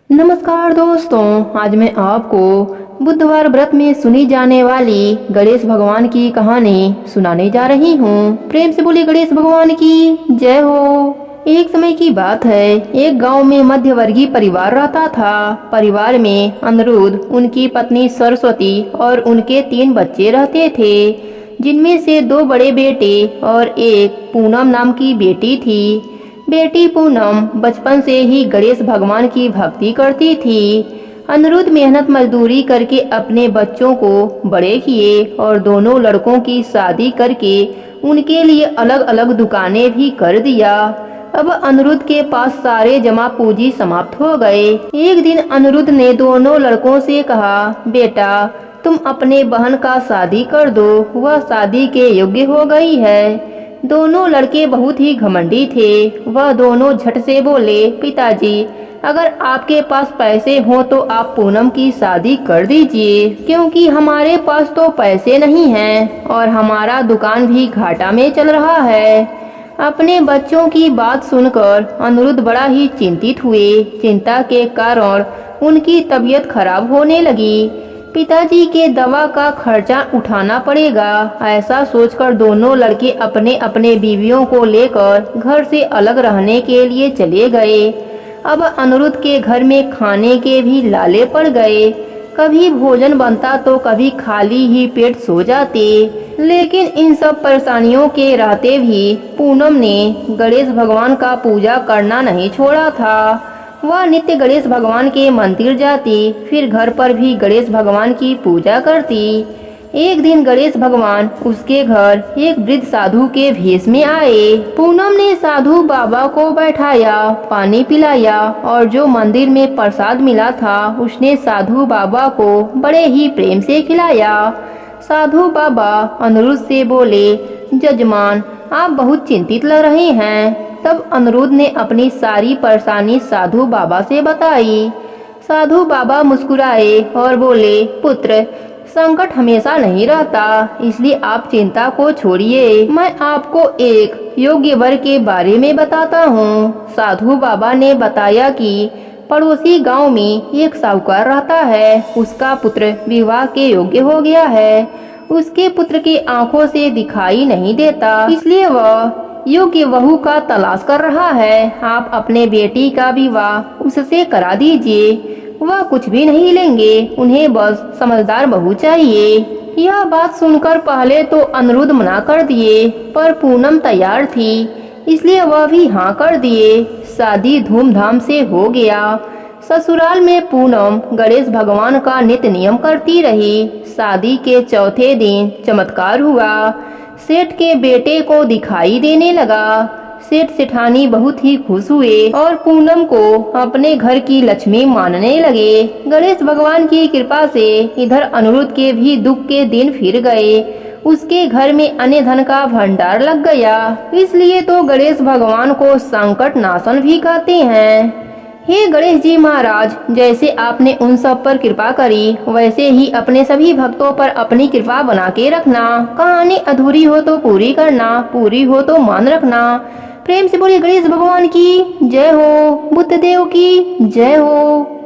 नमस्कार दोस्तों, आज मैं आपको बुधवार व्रत में सुनी जाने वाली गणेश भगवान की कहानी सुनाने जा रही हूँ। प्रेम से बोलिए गणेश भगवान की जय हो। एक समय की बात है, एक गांव में मध्यवर्गीय परिवार रहता था। परिवार में अनिरुद्ध, उनकी पत्नी सरस्वती और उनके 3 बच्चे रहते थे, जिनमें से 2 बड़े बेटे और एक पूनम नाम की बेटी थी। बेटी पूनम बचपन से ही गणेश भगवान की भक्ति करती थी। अनिरुद्ध मेहनत मजदूरी करके अपने बच्चों को बड़े किए और दोनों लड़कों की शादी करके उनके लिए अलग अलग दुकानें भी कर दिया। अब अनिरुद्ध के पास सारे जमा पूंजी समाप्त हो गए। एक दिन अनिरुद्ध ने दोनों लड़कों से कहा, बेटा तुम अपने बहन का शादी कर दो, वह शादी के योग्य हो गई है। दोनों लड़के बहुत ही घमंडी थे। वह दोनों झट से बोले, पिताजी अगर आपके पास पैसे हो तो आप पूनम की शादी कर दीजिए, क्योंकि हमारे पास तो पैसे नहीं हैं और हमारा दुकान भी घाटा में चल रहा है। अपने बच्चों की बात सुनकर अनिरुद्ध बड़ा ही चिंतित हुए। चिंता के कारण उनकी तबीयत खराब होने लगी। पिताजी के दवा का खर्चा उठाना पड़ेगा, ऐसा सोचकर दोनों लड़के अपने अपने बीवियों को लेकर घर से अलग रहने के लिए चले गए। अब अनिरुद्ध के घर में खाने के भी लाले पड़ गए। कभी भोजन बनता तो कभी खाली ही पेट सो जाते। लेकिन इन सब परेशानियों के रहते भी पूनम ने गणेश भगवान का पूजा करना नहीं छोड़ा था। वह नित्य गणेश भगवान के मंदिर जाती, फिर घर पर भी गणेश भगवान की पूजा करती। एक दिन गणेश भगवान उसके घर एक वृद्ध साधु के भेष में आए। पूनम ने साधु बाबा को बैठाया, पानी पिलाया और जो मंदिर में प्रसाद मिला था उसने साधु बाबा को बड़े ही प्रेम से खिलाया। साधु बाबा अनिरुद्ध से बोले, जजमान आप बहुत चिंतित लग रहे हैं। तब अनिरुद्ध ने अपनी सारी परेशानी साधु बाबा से बताई। साधु बाबा मुस्कुराए और बोले, पुत्र संकट हमेशा नहीं रहता, इसलिए आप चिंता को छोड़िए। मैं आपको एक योग्य वर के बारे में बताता हूँ। साधु बाबा ने बताया कि पड़ोसी गांव में एक साहूकार रहता है। उसका पुत्र विवाह के योग्य हो गया है। उसके पुत्र की आंखों से दिखाई नहीं देता, इसलिए वह योग्य बहू का तलाश कर रहा है। आप अपने बेटी का विवाह उससे करा दीजिए। वह कुछ भी नहीं लेंगे, उन्हें बस समझदार बहू चाहिए। यह बात सुनकर पहले तो अनिरुद्ध मना कर दिए, पर पूनम तैयार थी, इसलिए वह भी हाँ कर दिए। शादी धूमधाम से हो गया। ससुराल में पूनम गणेश भगवान का नित्य नियम करती रही। शादी के चौथे दिन चमत्कार हुआ। सेठ के बेटे को दिखाई देने लगा। सेठ सेठानी बहुत ही खुश हुए और पूनम को अपने घर की लक्ष्मी मानने लगे। गणेश भगवान की कृपा से इधर अनिरुद्ध के भी दुख के दिन फिर गए। उसके घर में अन्य धन का भंडार लग गया। इसलिए तो गणेश भगवान को संकट नाशन भी कहते हैं। हे गणेश जी महाराज, जैसे आपने उन सब पर कृपा करी, वैसे ही अपने सभी भक्तों पर अपनी कृपा बना के रखना। कहानी अधूरी हो तो पूरी करना, पूरी हो तो मान रखना। प्रेम से बोलिए गणेश भगवान की जय हो, बुद्ध देव की जय हो।